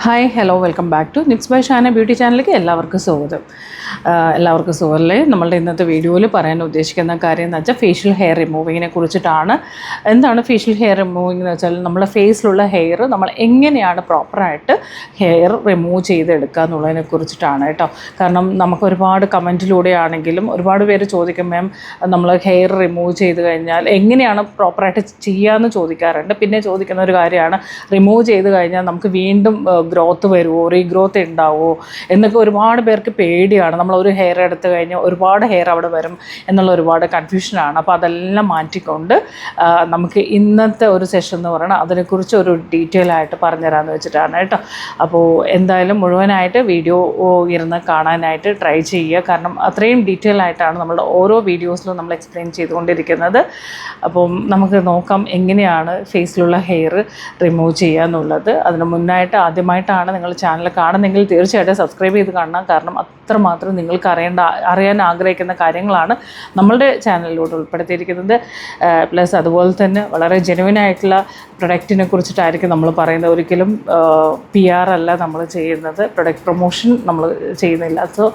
Hi hello welcome back to nix by Shana beauty ചാനലിലേക്ക് എല്ലാവർക്കും സ്വാഗതം. എല്ലാവർക്കും സുഖമല്ലേ? നമ്മളുടെ ഇന്നത്തെ വീഡിയോയിൽ പറയാൻ ഉദ്ദേശിക്കുന്ന കാര്യം എന്ന് വെച്ചാൽ ഫേഷ്യൽ ഹെയർ റിമൂവിങ്ങിനെ കുറിച്ചിട്ടാണ്. എന്താണ് ഫേഷ്യൽ ഹെയർ റിമൂവിംഗ് എന്ന് വെച്ചാൽ നമ്മുടെ ഫേസിലുള്ള ഹെയർ നമ്മൾ എങ്ങനെയാണ് പ്രോപ്പറായിട്ട് ഹെയർ റിമൂവ് ചെയ്തെടുക്കുക എന്നുള്ളതിനെ കുറിച്ചിട്ടാണ് കേട്ടോ. കാരണം നമുക്ക് ഒരുപാട് കമൻറ്റിലൂടെ ആണെങ്കിലും ഒരുപാട് പേര് ചോദിക്കും, മാം നമ്മൾ ഹെയർ റിമൂവ് ചെയ്ത് കഴിഞ്ഞാൽ എങ്ങനെയാണ് പ്രോപ്പറായിട്ട് ചെയ്യാമെന്ന് ചോദിക്കാറുണ്ട്. പിന്നെ ചോദിക്കുന്ന ഒരു കാര്യമാണ്, റിമൂവ് ചെയ്ത് കഴിഞ്ഞാൽ നമുക്ക് വീണ്ടും ഗ്രോത്ത് വരുമോ, റീഗ്രോത്ത് ഉണ്ടാവുമോ എന്നൊക്കെ ഒരുപാട് പേർക്ക് പേടിയാണ്. നമ്മളൊരു ഹെയർ എടുത്തു കഴിഞ്ഞാൽ ഒരുപാട് ഹെയർ അവിടെ വരും എന്നുള്ള ഒരുപാട് കൺഫ്യൂഷനാണ്. അപ്പോൾ അതെല്ലാം മാറ്റിക്കൊണ്ട് നമുക്ക് ഇന്നത്തെ ഒരു സെഷൻ എന്ന് പറയുന്നത് അതിനെക്കുറിച്ച് ഒരു ഡീറ്റെയിൽ ആയിട്ട് പറഞ്ഞുതരാമെന്ന് വെച്ചിട്ടാണ് കേട്ടോ. അപ്പോൾ എന്തായാലും മുഴുവനായിട്ട് വീഡിയോ ഇരുന്ന് കാണാനായിട്ട് ട്രൈ ചെയ്യുക. കാരണം അത്രയും ഡീറ്റെയിൽ ആയിട്ടാണ് നമ്മളുടെ ഓരോ വീഡിയോസിലും നമ്മൾ എക്സ്പ്ലെയിൻ ചെയ്തുകൊണ്ടിരിക്കുന്നത്. അപ്പം നമുക്ക് നോക്കാം എങ്ങനെയാണ് ഫേസിലുള്ള ഹെയർ റിമൂവ് ചെയ്യുക എന്നുള്ളത്. അതിന് മുന്നായിട്ട് ആദ്യമായിട്ടാണ് നിങ്ങൾ ചാനൽ കാണുന്നെങ്കിൽ തീർച്ചയായിട്ടും സബ്സ്ക്രൈബ് ചെയ്ത് കാണണം. കാരണം അത്രമാത്രം നിങ്ങൾക്ക് അറിയാൻ ആഗ്രഹിക്കുന്ന കാര്യങ്ങളാണ് നമ്മളുടെ ചാനലിലൂടെ ഉൾപ്പെടുത്തിയിരിക്കുന്നത്. പ്ലസ് അതുപോലെ തന്നെ വളരെ ജെനുവിനായിട്ടുള്ള പ്രൊഡക്റ്റിനെ കുറിച്ചിട്ടായിരിക്കും നമ്മൾ പറയുന്നത്. ഒരിക്കലും PR അല്ല നമ്മൾ ചെയ്യുന്നത്, പ്രൊഡക്റ്റ് പ്രൊമോഷൻ നമ്മൾ ചെയ്യുന്നില്ല. സോ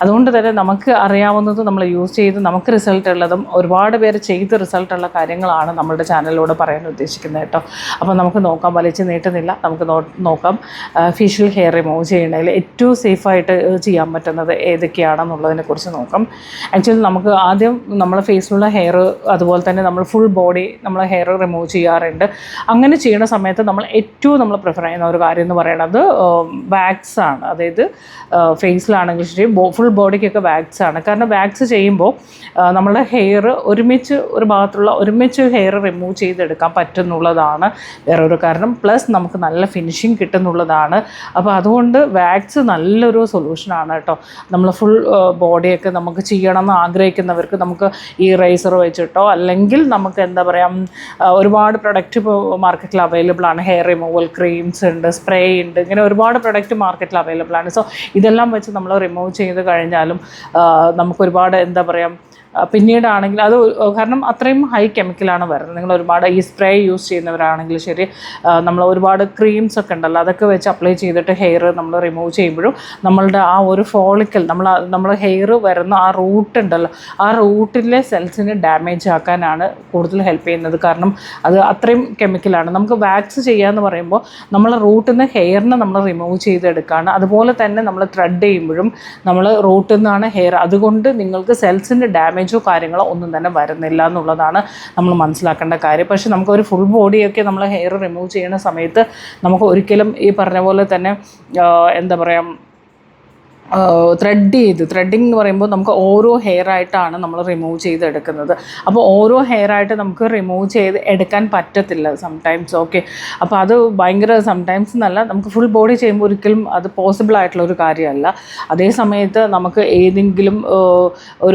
അതുകൊണ്ട് തന്നെ നമുക്ക് അറിയാവുന്നത് നമ്മൾ യൂസ് ചെയ്ത് നമുക്ക് റിസൾട്ട് ഉള്ളതും ഒരുപാട് പേര് ചെയ്ത് റിസൾട്ടുള്ള കാര്യങ്ങളാണ് നമ്മളുടെ ചാനലിലൂടെ പറയാൻ ഉദ്ദേശിക്കുന്നത് കേട്ടോ. അപ്പോൾ നമുക്ക് നോക്കാം, വലിച്ച് നീട്ടുന്നില്ല, നമുക്ക് നോക്കാം ഫേഷ്യൽ ഹെയർ റിമൂവ് ചെയ്യണമെങ്കിൽ ഏറ്റവും സേഫായിട്ട് ചെയ്യാൻ പറ്റുന്നത് ഏതൊക്കെയാണെന്നുള്ളതിനെ കുറിച്ച് നോക്കാം. ആക്ച്വലി നമുക്ക് ആദ്യം നമ്മുടെ ഫേസിലുള്ള ഹെയർ അതുപോലെ തന്നെ നമ്മൾ ഫുൾ ബോഡി നമ്മൾ ഹെയർ റിമൂവ് ചെയ്യാറുണ്ട്. അങ്ങനെ ചെയ്യുന്ന സമയത്ത് നമ്മൾ ഏറ്റവും പ്രിഫർ ചെയ്യുന്ന ഒരു കാര്യം എന്ന് പറയുന്നത് വാക്സ് ആണ്. അതായത് ഫേസിലാണെങ്കിൽ ശരി ഫുൾ ബോഡിക്കൊക്കെ വാക്സ് ആണ്. കാരണം വാക്സ് ചെയ്യുമ്പോൾ നമ്മളുടെ ഹെയർ ഒരുമിച്ച് ഹെയർ റിമൂവ് ചെയ്തെടുക്കാൻ പറ്റുന്നുള്ളതാണ് വേറൊരു കാരണം. പ്ലസ് നമുക്ക് നല്ല ഫിനിഷിങ് കിട്ടുന്നുള്ളതാണ്. അപ്പോൾ അതുകൊണ്ട് വാക്സ് നല്ലൊരു സൊല്യൂഷനാണ് കേട്ടോ. നമ്മൾ ഫുൾ ബോഡിയൊക്കെ നമുക്ക് ചെയ്യണമെന്ന് ആഗ്രഹിക്കുന്നവർക്ക് നമുക്ക് ഈ റേസർ വെച്ചിട്ടോ അല്ലെങ്കിൽ നമുക്ക് എന്താ പറയുക ഒരുപാട് പ്രൊഡക്റ്റ് ഇപ്പോൾ മാർക്കറ്റിൽ അവൈലബിൾ ആണ്. ഹെയർ റിമൂവൽ ക്രീംസ് ഉണ്ട്, സ്പ്രേ ഉണ്ട്, ഇങ്ങനെ ഒരുപാട് പ്രൊഡക്റ്റ് മാർക്കറ്റിൽ അവൈലബിൾ ആണ്. സോ ഇതെല്ലാം വെച്ച് നമ്മൾ റിമൂവ് ചെയ്ത് കഴിഞ്ഞാലും നമുക്കൊരുപാട് എന്താ പറയുക പിന്നീടാണെങ്കിൽ അത് കാരണം അത്രയും ഹൈ കെമിക്കലാണ് വരുന്നത്. നിങ്ങൾ ഒരുപാട് ഈ സ്പ്രേ യൂസ് ചെയ്യുന്നവരാണെങ്കിൽ ശരി, നമ്മൾ ഒരുപാട് ക്രീംസ് ഒക്കെ ഉണ്ടല്ലോ അതൊക്കെ വെച്ച് അപ്ലൈ ചെയ്തിട്ട് ഹെയർ നമ്മൾ റിമൂവ് ചെയ്യുമ്പോഴും നമ്മളുടെ ആ ഒരു ഫോളിക്കൽ നമ്മൾ ഹെയർ വരുന്ന ആ റൂട്ട് ഉണ്ടല്ലോ ആ റൂട്ടിലെ സെൽസിനെ ഡാമേജ് ആക്കാനാണ് കൂടുതൽ ഹെൽപ്പ് ചെയ്യുന്നത്. കാരണം അത് അത്രയും കെമിക്കലാണ്. നമുക്ക് വാക്സ് ചെയ്യാന്ന് പറയുമ്പോൾ നമ്മൾ റൂട്ടിൽ നിന്ന് ഹെയറിനെ നമ്മൾ റിമൂവ് ചെയ്തെടുക്കുകയാണ്. അതുപോലെ തന്നെ നമ്മൾ ത്രെഡ് ചെയ്യുമ്പോഴും നമ്മൾ റൂട്ടിൽ നിന്നാണ് ഹെയർ, അതുകൊണ്ട് നിങ്ങൾക്ക് സെൽസിൻ്റെ ഡാമേജോ കാര്യങ്ങളോ ഒന്നും തന്നെ വരുന്നില്ല എന്നുള്ളതാണ് നമ്മൾ മനസ്സിലാക്കേണ്ട കാര്യം. പക്ഷേ നമുക്കൊരു ഫുൾ ബോഡിയൊക്കെ നമ്മൾ ഹെയർ റിമൂവ് ചെയ്യുന്ന സമയത്ത് നമുക്ക് ഒരിക്കലും ഈ പറഞ്ഞ പോലെ തന്നെ എന്താ പറയുക ത്രെഡിങ് എന്ന് പറയുമ്പോൾ നമുക്ക് ഓരോ ഹെയർ ആയിട്ടാണ് നമ്മൾ റിമൂവ് ചെയ്തെടുക്കുന്നത്. അപ്പോൾ ഓരോ ഹെയർ ആയിട്ട് നമുക്ക് റിമൂവ് ചെയ്ത് എടുക്കാൻ പറ്റത്തില്ല സംടൈംസ്. ഓക്കെ, അപ്പോൾ അത് ഭയങ്കര സംടൈംസ് എന്നല്ല, നമുക്ക് ഫുൾ ബോഡി ചെയ്യുമ്പോൾ ഒരിക്കലും അത് പോസിബിൾ ആയിട്ടുള്ള ഒരു കാര്യമല്ല. അതേ സമയത്ത് നമുക്ക് ഏതെങ്കിലും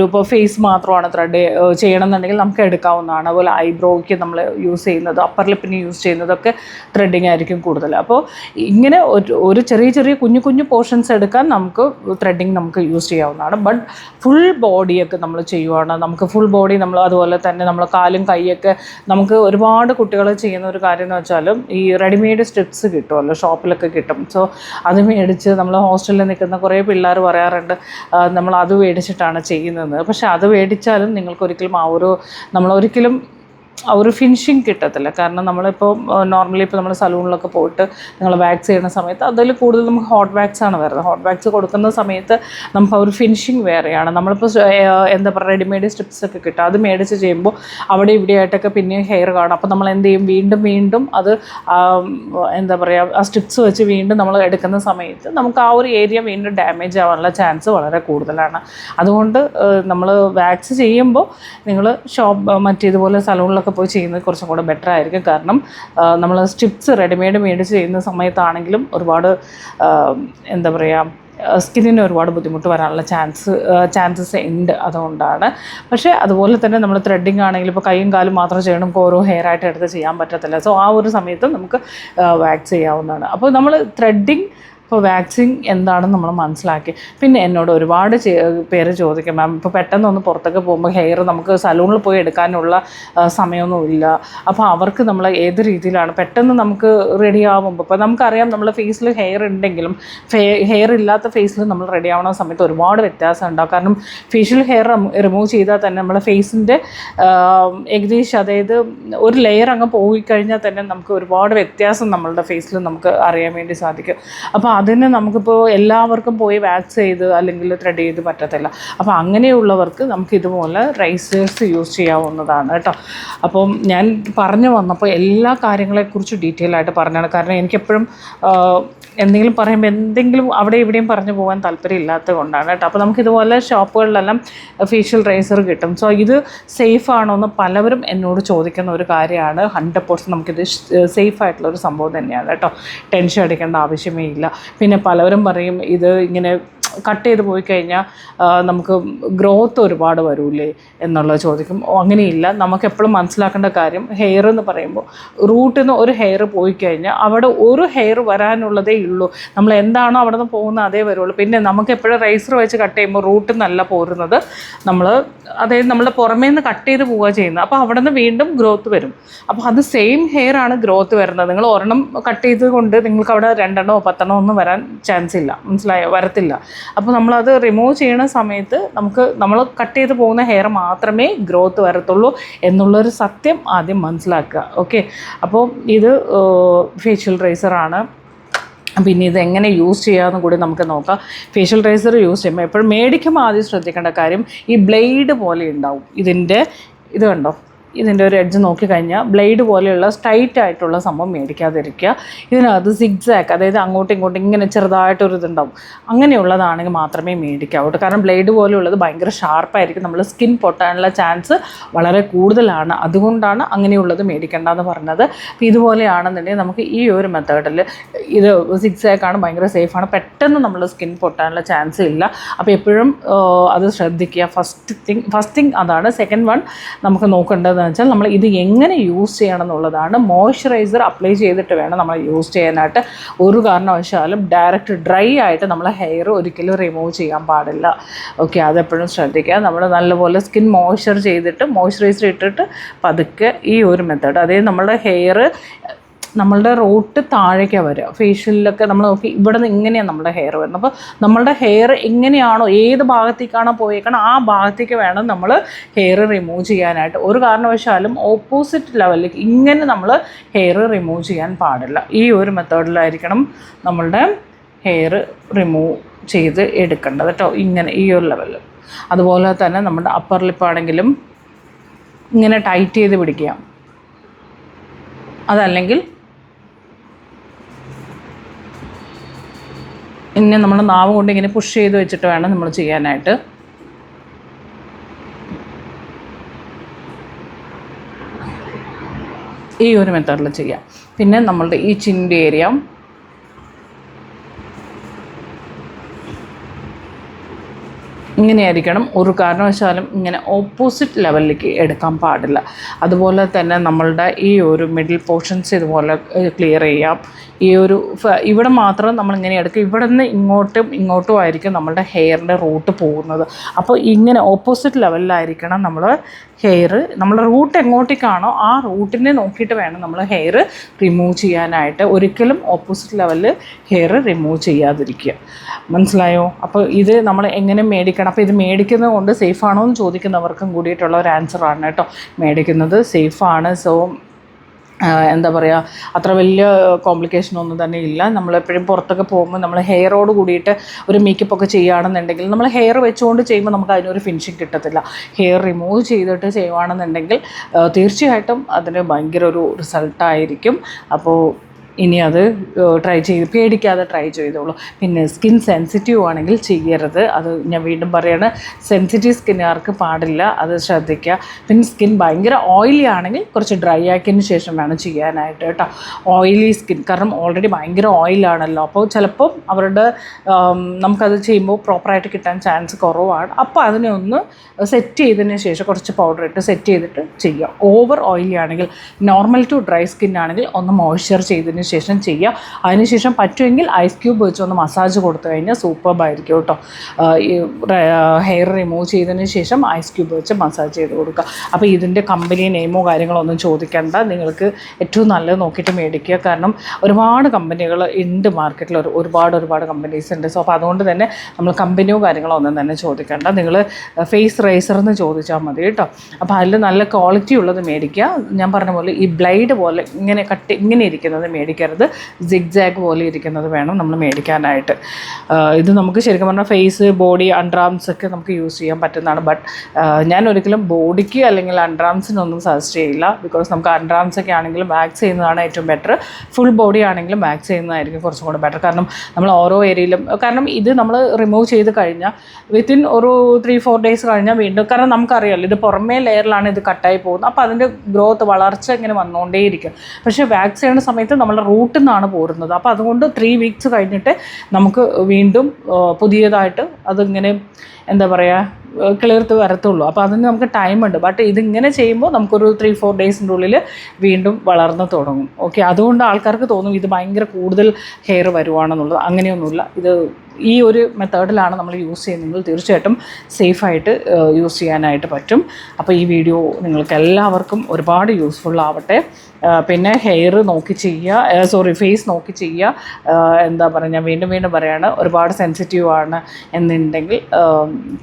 ഇപ്പോൾ ഫേസ് മാത്രമാണ് ത്രെഡ് ചെയ്യണമെന്നുണ്ടെങ്കിൽ നമുക്ക് എടുക്കാവുന്നതാണ്. അതുപോലെ ഐബ്രോയ്ക്ക് നമ്മൾ യൂസ് ചെയ്യുന്നത്, അപ്പർ ലിപ്പിന് യൂസ് ചെയ്യുന്നതൊക്കെ ത്രെഡിങ് ആയിരിക്കും കൂടുതൽ. അപ്പോൾ ഇങ്ങനെ ഒരു ചെറിയ കുഞ്ഞു പോർഷൻസ് എടുക്കാൻ നമുക്ക് ത്രെഡിങ് നമുക്ക് യൂസ് ചെയ്യാവുന്നതാണ്. ബട്ട് ഫുൾ ബോഡിയൊക്കെ നമ്മൾ ചെയ്യുവാണ്, നമുക്ക് ഫുൾ ബോഡി നമ്മൾ അതുപോലെ തന്നെ നമ്മൾ കാലും കൈയൊക്കെ നമുക്ക് ഒരുപാട് കുട്ടികൾ ചെയ്യുന്ന ഒരു കാര്യം എന്ന് വെച്ചാലും ഈ റെഡിമെയ്ഡ് സ്ട്രിപ്സ് കിട്ടുമല്ലോ, ഷോപ്പിലൊക്കെ കിട്ടും. സോ അത് മേടിച്ച് നമ്മൾ ഹോസ്റ്റലിൽ നിൽക്കുന്ന കുറേ പിള്ളേർ പറയാറുണ്ട് നമ്മൾ അത് മേടിച്ചിട്ടാണ് ചെയ്യുന്നത്. പക്ഷേ അത് മേടിച്ചാലും നിങ്ങൾക്കൊരിക്കലും നമ്മളൊരിക്കലും ആ ഒരു ഫിനിഷിങ് കിട്ടത്തില്ല. കാരണം നമ്മളിപ്പോൾ നോർമലി ഇപ്പോൾ നമ്മൾ സലൂണിലൊക്കെ പോയിട്ട് നിങ്ങൾ വാക്സ് ചെയ്യുന്ന സമയത്ത് അതിൽ കൂടുതൽ നമുക്ക് ഹോട്ട് വാക്സ് ആണ് വരുന്നത്. ഹോട്ട് വാക്സ് കൊടുക്കുന്ന സമയത്ത് നമുക്ക് ആ ഒരു ഫിനിഷിങ് വേറെയാണ്. നമ്മളിപ്പോൾ എന്താ പറയുക റെഡിമെയ്ഡ് സ്ട്രിപ്സ് ഒക്കെ കിട്ടും, അത് മേടിച്ച് ചെയ്യുമ്പോൾ അവിടെ ഇവിടെ ആയിട്ടൊക്കെ പിന്നെ ഹെയർ കാണും. അപ്പോൾ നമ്മൾ എന്ത് ചെയ്യും, വീണ്ടും അത് എന്താ പറയുക ആ സ്ട്രിപ്സ് വെച്ച് വീണ്ടും നമ്മൾ എടുക്കുന്ന സമയത്ത് നമുക്ക് ആ ഒരു ഏരിയ വീണ്ടും ഡാമേജ് ആവാനുള്ള ചാൻസ് വളരെ കൂടുതലാണ്. അതുകൊണ്ട് നമ്മൾ വാക്സ് ചെയ്യുമ്പോൾ നിങ്ങൾ മറ്റേതുപോലെ സലൂണിലൊക്കെ പോയി ചെയ്യുന്നത് കുറച്ചും കൂടെ ബെറ്റർ ആയിരിക്കും. കാരണം നമ്മൾ സ്ട്രിപ്സ് റെഡിമെയ്ഡ് മേടിച്ച് ചെയ്യുന്ന സമയത്താണെങ്കിലും ഒരുപാട് എന്താ പറയുക സ്കിന്നിന് ഒരുപാട് ബുദ്ധിമുട്ട് വരാനുള്ള ചാൻസസ് ഉണ്ട്. അതുകൊണ്ടാണ്. പക്ഷേ അതുപോലെ തന്നെ നമ്മൾ ത്രെഡിങ് ആണെങ്കിൽ ഇപ്പോൾ കൈയും കാലും മാത്രം ചെയ്യണം, നമുക്ക് ഓരോ ഹെയർ ആയിട്ട് എടുത്ത് ചെയ്യാൻ പറ്റത്തില്ല. സോ ആ ഒരു സമയത്ത് നമുക്ക് വാക്സ് ചെയ്യാവുന്നതാണ്. അപ്പോൾ നമ്മൾ ത്രെഡിങ് അപ്പോൾ വാക്സിൻ എന്താണെന്ന് നമ്മൾ മനസ്സിലാക്കി. പിന്നെ എന്നോട് ഒരുപാട് പേര് ചോദിക്കും, മാം ഇപ്പോൾ പെട്ടെന്നൊന്ന് പുറത്തൊക്കെ പോകുമ്പോൾ ഹെയർ നമുക്ക് സലൂണിൽ പോയി എടുക്കാനുള്ള സമയമൊന്നുമില്ല, അപ്പോൾ അവർക്ക് നമ്മൾ ഏത് രീതിയിലാണ് പെട്ടെന്ന് നമുക്ക് റെഡി ആകുമ്പോൾ, ഇപ്പോൾ നമുക്കറിയാം നമ്മൾ ഫേസിൽ ഹെയർ ഉണ്ടെങ്കിലും ഹെയർ ഇല്ലാത്ത ഫേസിൽ നമ്മൾ റെഡി ആവുന്ന സമയത്ത് ഒരുപാട് വ്യത്യാസം ഉണ്ടാകും. കാരണം ഫേഷ്യൽ ഹെയർ റിമൂവ് ചെയ്താൽ തന്നെ നമ്മുടെ ഫേസിൻ്റെ ഏകദേശം, അതായത് ഒരു ലെയർ അങ്ങ് പോയിക്കഴിഞ്ഞാൽ തന്നെ നമുക്ക് ഒരുപാട് വ്യത്യാസം നമ്മളുടെ ഫേസിൽ നമുക്ക് അറിയാൻ വേണ്ടി സാധിക്കും. അപ്പോൾ അതിന് നമുക്കിപ്പോൾ എല്ലാവർക്കും പോയി വാക്സ് ചെയ്ത് അല്ലെങ്കിൽ ത്രെഡ് ചെയ്ത് പറ്റത്തില്ല. അപ്പോൾ അങ്ങനെയുള്ളവർക്ക് നമുക്ക് ഇതുപോലെ റൈസേഴ്സ് യൂസ് ചെയ്യാവുന്നതാണ് കേട്ടോ. അപ്പം ഞാൻ പറഞ്ഞു വന്നപ്പോൾ എല്ലാ കാര്യങ്ങളെക്കുറിച്ച് ഡീറ്റെയിൽ ആയിട്ട് പറഞ്ഞാണ്. കാരണം എനിക്കെപ്പോഴും എന്തെങ്കിലും പറയുമ്പോൾ എന്തെങ്കിലും അവിടെ ഇവിടെയും പറഞ്ഞു പോകാൻ താല്പര്യമില്ലാത്തത് കൊണ്ടാണ് കേട്ടോ. അപ്പോൾ നമുക്കിതുപോലെ ഷോപ്പുകളിലെല്ലാം ഫേഷ്യൽ റൈസർ കിട്ടും. സോ ഇത് സേഫ് ആണോ എന്ന് പലവരും എന്നോട് ചോദിക്കുന്ന ഒരു കാര്യമാണ്. 100% നമുക്കിത് സേഫ് ആയിട്ടുള്ളൊരു സംഭവം തന്നെയാണ് കേട്ടോ. ടെൻഷൻ അടിക്കേണ്ട ആവശ്യമേ ഇല്ല. പിന്നെ പലവരും പറയും ഇത് ഇങ്ങനെ കട്ട് ചെയ്ത് പോയി കഴിഞ്ഞാൽ നമുക്ക് ഗ്രോത്ത് ഒരുപാട് വരൂലേ എന്നുള്ളത് ചോദിക്കും. അങ്ങനെയില്ല. നമുക്കെപ്പോഴും മനസ്സിലാക്കേണ്ട കാര്യം, ഹെയർ എന്ന് പറയുമ്പോൾ റൂട്ടിൽ നിന്ന് ഒരു ഹെയർ പോയി കഴിഞ്ഞാൽ അവിടെ ഒരു ഹെയർ വരാനുള്ളതേ ഉള്ളൂ. നമ്മൾ എന്താണോ അവിടെ നിന്ന് പോകുന്നത് അതേ വരുള്ളൂ. പിന്നെ നമുക്ക് എപ്പോഴും റൈസർ വെച്ച് കട്ട് ചെയ്യുമ്പോൾ റൂട്ടിൽ നിന്നല്ല പോരുന്നത്, അതായത് നമ്മുടെ പുറമേ നിന്ന് കട്ട് ചെയ്ത് പോവുക ചെയ്യുന്നത്. അപ്പോൾ അവിടെ നിന്ന് വീണ്ടും ഗ്രോത്ത് വരും. അപ്പോൾ അത് സെയിം ഹെയർ ആണ് ഗ്രോത്ത് വരുന്നത്. നിങ്ങൾ ഒരെണ്ണം കട്ട് ചെയ്ത് കൊണ്ട് നിങ്ങൾക്ക് അവിടെ 2 10 ഒന്നും വരാൻ ചാൻസ് ഇല്ല, മനസ്സിലായോ? വരത്തില്ല. അപ്പോൾ നമ്മളത് റിമൂവ് ചെയ്യുന്ന സമയത്ത് നമ്മൾ കട്ട് ചെയ്ത് പോകുന്ന ഹെയർ മാത്രമേ ഗ്രോത്ത് വരത്തുള്ളൂ എന്നുള്ളൊരു സത്യം ആദ്യം മനസ്സിലാക്കുക. ഓക്കെ, അപ്പോൾ ഇത് ഫേഷ്യൽ റൈസറാണ്. പിന്നെ ഇതെങ്ങനെ യൂസ് ചെയ്യാമെന്ന് കൂടി നമുക്ക് നോക്കാം. ഫേഷ്യൽ റൈസർ യൂസ് ചെയ്യുമ്പോൾ എപ്പോഴും മേടിക്കുമ്പോൾ ആദ്യം ശ്രദ്ധിക്കേണ്ട കാര്യം, ഈ ബ്ലേഡ് പോലെ ഉണ്ടാവും. ഇത് കണ്ടോ, ഇതിൻ്റെ ഒരു എഡ്ജ് നോക്കിക്കഴിഞ്ഞാൽ ബ്ലേഡ് പോലെയുള്ള സ്ട്രൈറ്റ് ആയിട്ടുള്ള സംഭവം മേടിക്കാതിരിക്കുക. ഇതിനകത്ത് സിഗ്സാക്ക്, അതായത് അങ്ങോട്ടും ഇങ്ങോട്ടും ഇങ്ങനെ ചെറുതായിട്ടൊരു ഇതുണ്ടാവും. അങ്ങനെയുള്ളതാണെങ്കിൽ മാത്രമേ മേടിക്കാവൂ. കാരണം ബ്ലേഡ് പോലെയുള്ളത് ഭയങ്കര ഷാർപ്പായിരിക്കും, നമ്മൾ സ്കിൻ പൊട്ടാനുള്ള ചാൻസ് വളരെ കൂടുതലാണ്. അതുകൊണ്ടാണ് അങ്ങനെയുള്ളത് മേടിക്കേണ്ടതെന്ന് പറഞ്ഞത്. അപ്പോൾ ഇതുപോലെയാണെന്നുണ്ടെങ്കിൽ നമുക്ക് ഈ ഒരു മെത്തേഡിൽ ഇത് സിഗ്സാക്കാണ്, ഭയങ്കര സേഫാണ്, പെട്ടെന്ന് നമ്മൾ സ്കിൻ പൊട്ടാനുള്ള ചാൻസ് ഇല്ല. അപ്പോൾ എപ്പോഴും അത് ശ്രദ്ധിക്കുക. ഫസ്റ്റ് തിങ് അതാണ്. സെക്കൻഡ് വൺ നമുക്ക് നോക്കേണ്ടത് വെച്ചാൽ നമ്മൾ ഇത് എങ്ങനെ യൂസ് ചെയ്യണം എന്നുള്ളതാണ്. മോയ്സ്ചറൈസർ അപ്ലൈ ചെയ്തിട്ട് വേണം നമ്മൾ യൂസ് ചെയ്യാനായിട്ട്. ഒരു കാരണവശാലും ഡയറക്റ്റ് ഡ്രൈ ആയിട്ട് നമ്മൾ ഹെയർ ഒരിക്കലും റിമൂവ് ചെയ്യാൻ പാടില്ല. ഓക്കെ, അതെപ്പോഴും ശ്രദ്ധിക്കുക. നമ്മൾ നല്ലപോലെ സ്കിൻ മോയ്സ്ചറൈസർ ഇട്ടിട്ട് പതുക്കെ ഈ ഒരു മെത്തേഡ്, അതായത് നമ്മുടെ ഹെയർ നമ്മളുടെ റൂട്ട് താഴേക്കാണ് വരിക. ഫേഷ്യലിലൊക്കെ നമ്മൾ നോക്കി ഇവിടെ നിന്ന് ഇങ്ങനെയാണ് നമ്മുടെ ഹെയർ വരുന്നത്. അപ്പോൾ നമ്മളുടെ ഹെയർ എങ്ങനെയാണോ, ഏത് ഭാഗത്തേക്കാണോ പോയേക്കണം ആ ഭാഗത്തേക്ക് വേണം നമ്മൾ ഹെയർ റിമൂവ് ചെയ്യാനായിട്ട്. ഒരു കാരണവശാലും ഓപ്പോസിറ്റ് ലെവലിലേക്ക് ഇങ്ങനെ നമ്മൾ ഹെയർ റിമൂവ് ചെയ്യാൻ പാടില്ല. ഈ ഒരു മെത്തേഡിലായിരിക്കണം നമ്മളുടെ ഹെയർ റിമൂവ് ചെയ്ത് എടുക്കേണ്ടത് കേട്ടോ. ഇങ്ങനെ ഈ ഒരു ലെവലിൽ. അതുപോലെ തന്നെ നമ്മുടെ അപ്പർ ലിപ്പാണെങ്കിലും ഇങ്ങനെ ടൈറ്റ് ചെയ്ത് പിടിക്കുക. അതല്ലെങ്കിൽ ഇങ്ങനെ നമ്മൾ നാവ് കൊണ്ട് ഇങ്ങനെ പുഷ് ചെയ്ത് വെച്ചിട്ട് വേണം നമ്മൾ ചെയ്യാനായിട്ട്. ഈ ഒരു മെത്തേഡിൽ ചെയ്യാം. പിന്നെ നമ്മളുടെ ഈ ചിൻ്റെ ഏരിയ ഇങ്ങനെയായിരിക്കണം. ഒരു കാരണവശാലും ഇങ്ങനെ ഓപ്പോസിറ്റ് ലെവലിലേക്ക് എടുക്കാൻ പാടില്ല. അതുപോലെ തന്നെ നമ്മളുടെ ഈ ഒരു മിഡിൽ പോർഷൻസ് ഇതുപോലെ ക്ലിയർ ചെയ്യാം. ഈ ഒരു ഇവിടെ മാത്രം നമ്മളിങ്ങനെ എടുക്കുക. ഇവിടെ നിന്ന് ഇങ്ങോട്ടും ആയിരിക്കും നമ്മളുടെ ഹെയറിൻ്റെ റൂട്ട് പോകുന്നത്. അപ്പോൾ ഇങ്ങനെ ഓപ്പോസിറ്റ് ലെവലിലായിരിക്കണം നമ്മൾ ഹെയർ, നമ്മുടെ റൂട്ട് എങ്ങോട്ടേക്കാണോ ആ റൂട്ടിനെ നോക്കിയിട്ട് വേണം നമ്മൾ ഹെയർ റിമൂവ് ചെയ്യാനായിട്ട്. ഒരിക്കലും ഓപ്പോസിറ്റ് ലെവലിൽ ഹെയർ റിമൂവ് ചെയ്യാതിരിക്കുക. മനസ്സിലായോ? അപ്പോൾ ഇത് നമ്മൾ എങ്ങനെ മേടിക്കണം? അപ്പോൾ ഇത് മേടിക്കുന്നത് കൊണ്ട് സേഫാണോ എന്ന് ചോദിക്കുന്നവർക്കും കൂടിയിട്ടുള്ള ഒരു ആൻസറാണ് കേട്ടോ. മേടിക്കുന്നത് സേഫാണ്. സോ എന്താ പറയുക, അത്ര വലിയ കോംപ്ലിക്കേഷനൊന്നും തന്നെ ഇല്ല. നമ്മളെപ്പോഴും പുറത്തൊക്കെ പോകുമ്പോൾ നമ്മൾ ഹെയറോട് കൂടിയിട്ട് ഒരു മേക്കപ്പൊക്കെ ചെയ്യുകയാണെന്നുണ്ടെങ്കിൽ നമ്മൾ ഹെയർ വെച്ചുകൊണ്ട് ചെയ്യുമ്പോൾ നമുക്ക് അതിനൊരു ഫിനിഷിങ് കിട്ടത്തില്ല. ഹെയർ റിമൂവ് ചെയ്തിട്ട് ചെയ്യുകയാണെന്നുണ്ടെങ്കിൽ തീർച്ചയായിട്ടും അതിന് ഭയങ്കര ഒരു റിസൾട്ടായിരിക്കും. അപ്പോൾ ഇനി അത് പേടിക്കാതെ ട്രൈ ചെയ്തോളൂ. പിന്നെ സ്കിൻ സെൻസിറ്റീവ് ആണെങ്കിൽ ചെയ്യരുത്. അത് ഞാൻ വീണ്ടും പറയാണ്, സെൻസിറ്റീവ് സ്കിന്നുകാർക്ക് പാടില്ല, അത് ശ്രദ്ധിക്കുക. പിന്നെ സ്കിൻ ഭയങ്കര ഓയിലി ആണെങ്കിൽ കുറച്ച് ഡ്രൈ ആക്കിയതിന് ശേഷം വേണം ചെയ്യാനായിട്ട് കേട്ടോ. ഓയിലി സ്കിൻ, കാരണം ഓൾറെഡി ഭയങ്കര ഓയിലാണല്ലോ, അപ്പോൾ ചിലപ്പോൾ അവരുടെ നമുക്കത് ചെയ്യുമ്പോൾ പ്രോപ്പറായിട്ട് കിട്ടാൻ ചാൻസ് കുറവാണ്. അപ്പോൾ അതിനെ ഒന്ന് സെറ്റ് ചെയ്തതിന് ശേഷം കുറച്ച് പൗഡർ ഇട്ട് സെറ്റ് ചെയ്തിട്ട് ചെയ്യുക. ഓവർ ഓയിലി ആണെങ്കിൽ, നോർമൽ ടു ഡ്രൈ സ്കിൻ ആണെങ്കിൽ ഒന്ന് മോയ്സ്ചർ ചെയ്തതിന് ചെയ്തതിന് ശേഷം ചെയ്യുക. അതിനുശേഷം പറ്റുമെങ്കിൽ ഐസ് ക്യൂബ് വെച്ചൊന്ന് മസാജ് കൊടുത്തു കഴിഞ്ഞാൽ സൂപ്പർബായിരിക്കും കേട്ടോ. ഹെയർ റിമൂവ് ചെയ്തതിന് ശേഷം ഐസ് ക്യൂബ് വെച്ച് മസാജ് ചെയ്ത് കൊടുക്കുക. അപ്പോൾ ഇതിൻ്റെ കമ്പനി നെയിമോ കാര്യങ്ങളോ ഒന്നും ചോദിക്കേണ്ട, നിങ്ങൾക്ക് ഏറ്റവും നല്ലത് നോക്കിയിട്ട് മേടിക്കുക. കാരണം ഒരുപാട് കമ്പനികൾ ഉണ്ട് മാർക്കറ്റിൽ, ഒരുപാട് കമ്പനീസ് ഉണ്ട്. സോ അപ്പോൾ അതുകൊണ്ട് തന്നെ നമ്മൾ കമ്പനിയോ കാര്യങ്ങളോ ഒന്നും തന്നെ ചോദിക്കേണ്ട, നിങ്ങൾ ഫേസ് റേസർ എന്ന് ചോദിച്ചാൽ മതി കേട്ടോ. അപ്പോൾ അതിൽ നല്ല ക്വാളിറ്റി ഉള്ളത് മേടിക്കുക. ഞാൻ പറഞ്ഞ പോലെ ഈ ബ്ലേഡ് പോലെ ഇങ്ങനെ ഇരിക്കുന്നത് മേടിക്കരുത്, സിഗ്സാഗ് പോലെ ഇരിക്കുന്നത് വേണം നമ്മൾ മേടിക്കാനായിട്ട്. ഇത് നമുക്ക് ശരിക്കും പറഞ്ഞാൽ ഫേസ്, ബോഡി, അണ്ടർആംസ് ഒക്കെ നമുക്ക് യൂസ് ചെയ്യാൻ പറ്റുന്നതാണ്. ബട്ട് ഞാൻ ഒരിക്കലും ബോഡിക്ക് അല്ലെങ്കിൽ അണ്ടർആംസിനൊന്നും സജസ്റ്റ് ചെയ്യില്ല. ബിക്കോസ് നമുക്ക് അണ്ടർആംസ് ഒക്കെ ആണെങ്കിലും വാക്സ് ചെയ്യുന്നതാണ് ഏറ്റവും ബെറ്റർ. ഫുൾ ബോഡി ആണെങ്കിലും വാക്സ് ചെയ്യുന്നതായിരിക്കും കുറച്ചും കൂടെ ബെറ്റർ. കാരണം നമ്മൾ ഓരോ ഏരിയയിലും, കാരണം ഇത് നമ്മൾ റിമൂവ് ചെയ്ത് കഴിഞ്ഞാൽ വിത്തിൻ ഒരു 3-4 ഡേയ്സ് കഴിഞ്ഞാൽ വീണ്ടും, കാരണം നമുക്കറിയാമല്ലോ ഇത് പുറമേ ലെയറിലാണ് ഇത് കട്ടായി പോകുന്നത്. അപ്പോൾ അതിൻ്റെ ഗ്രോത്ത്, വളർച്ച ഇങ്ങനെ വന്നുകൊണ്ടേയിരിക്കും. പക്ഷേ വാക്സ് ചെയ്യുന്ന സമയത്ത് നമ്മുടെ റൂട്ടിൽ നിന്നാണ് പോരുന്നത്. അപ്പോൾ അതുകൊണ്ട് 3 വീക്സ് കഴിഞ്ഞിട്ട് നമുക്ക് വീണ്ടും പുതിയതായിട്ട് അതിങ്ങനെ എന്താ പറയുക കിളിർത്ത് വരത്തുള്ളൂ. അപ്പോൾ അതിന് നമുക്ക് ടൈമുണ്ട്. ബട്ട് ഇതിങ്ങനെ ചെയ്യുമ്പോൾ നമുക്കൊരു 3-4 ഡേയ്സിൻ്റെ ഉള്ളിൽ വീണ്ടും വളർന്ന് തുടങ്ങും. ഓക്കെ, അതുകൊണ്ട് ആൾക്കാർക്ക് തോന്നും ഇത് ഭയങ്കര കൂടുതൽ ഹെയർ വരുവാണെന്നുള്ളത്. അങ്ങനെയൊന്നുമില്ല. ഇത് ഈ ഒരു മെത്തേഡിലാണ് നമ്മൾ യൂസ് ചെയ്യുന്നതെങ്കിൽ തീർച്ചയായിട്ടും സേഫായിട്ട് യൂസ് ചെയ്യാനായിട്ട് പറ്റും. അപ്പോൾ ഈ വീഡിയോ നിങ്ങൾക്ക് എല്ലാവർക്കും ഒരുപാട് യൂസ്ഫുൾ ആവട്ടെ. പിന്നെ ഹെയർ നോക്കി ചെയ്യുക, ഫേസ് നോക്കി ചെയ്യുക. എന്താ പറയുക, ഞാൻ വീണ്ടും പറയുകയാണ്, ഒരുപാട് സെൻസിറ്റീവ് ആണ് എന്നുണ്ടെങ്കിൽ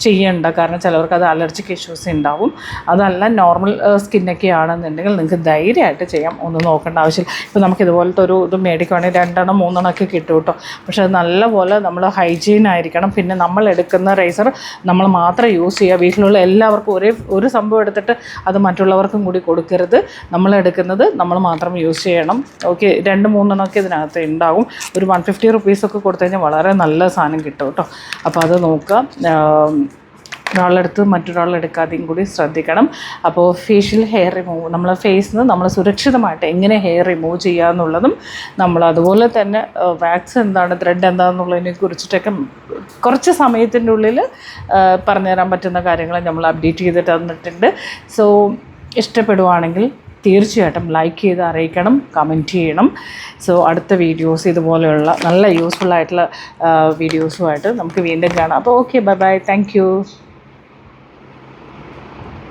ചെയ്യേണ്ട. കാരണം ചിലവർക്ക് അത് അലർജിക്ക് ഇഷ്യൂസ് ഉണ്ടാവും. അതല്ല നോർമൽ സ്കിന്നൊക്കെ ആണെന്നുണ്ടെങ്കിൽ നിങ്ങൾക്ക് ധൈര്യമായിട്ട് ചെയ്യാം, ഒന്നും നോക്കേണ്ട ആവശ്യമില്ല. ഇപ്പോൾ നമുക്ക് ഇതുപോലത്തെ ഒരു ഇത് മേടിക്കുകയാണെങ്കിൽ 2-3 ഒക്കെ കിട്ടും കേട്ടോ. പക്ഷേ അത് നല്ലപോലെ നമ്മൾ ഹൈജീൻ ആയിരിക്കണം. പിന്നെ നമ്മൾ എടുക്കുന്ന റേസർ നമ്മൾ മാത്രം യൂസ് ചെയ്യുക. വീട്ടിലുള്ള എല്ലാവർക്കും ഒരു സംഭവം എടുത്തിട്ട് അത് മറ്റുള്ളവർക്കും കൂടി കൊടുക്കരുത്. നമ്മൾ എടുക്കുന്നത് നമ്മൾ മാത്രം യൂസ് ചെയ്യണം. ഓക്കെ, 2-3 ഒക്കെ ഇതിനകത്ത് ഉണ്ടാകും. ഒരു 150 റുപ്പീസൊക്കെ കൊടുത്തു കഴിഞ്ഞാൽ വളരെ നല്ല സാധനം കിട്ടും കേട്ടോ. അപ്പോൾ അത് നോക്കുക. ഒരാളെടുത്ത് മറ്റൊരാളെടുക്കാതെയും കൂടി ശ്രദ്ധിക്കണം. അപ്പോൾ ഫേഷ്യൽ ഹെയർ റിമൂവ്, നമ്മളെ ഫേസിൽ നിന്ന് നമ്മൾ സുരക്ഷിതമായിട്ട് എങ്ങനെ ഹെയർ റിമൂവ് ചെയ്യുക എന്നുള്ളതും, നമ്മൾ അതുപോലെ തന്നെ വാക്സ് എന്താണ്, ത്രെഡ് എന്താണെന്നുള്ളതിനെ കുറിച്ചിട്ടൊക്കെ കുറച്ച് സമയത്തിൻ്റെ ഉള്ളിൽ പറഞ്ഞുതരാൻ പറ്റുന്ന കാര്യങ്ങൾ നമ്മൾ അപ്ഡേറ്റ് ചെയ്തിട്ട് തന്നിട്ടുണ്ട്. സോ ഇഷ്ടപ്പെടുവാണെങ്കിൽ തീർച്ചയായിട്ടും ലൈക്ക് ചെയ്ത് അറിയിക്കണം, കമൻറ്റ് ചെയ്യണം. സോ അടുത്ത വീഡിയോസ് ഇതുപോലെയുള്ള നല്ല യൂസ്ഫുൾ ആയിട്ടുള്ള വീഡിയോസുമായിട്ട് നമുക്ക് വീണ്ടും കാണാം. അപ്പോൾ okay, bye bye, thank you.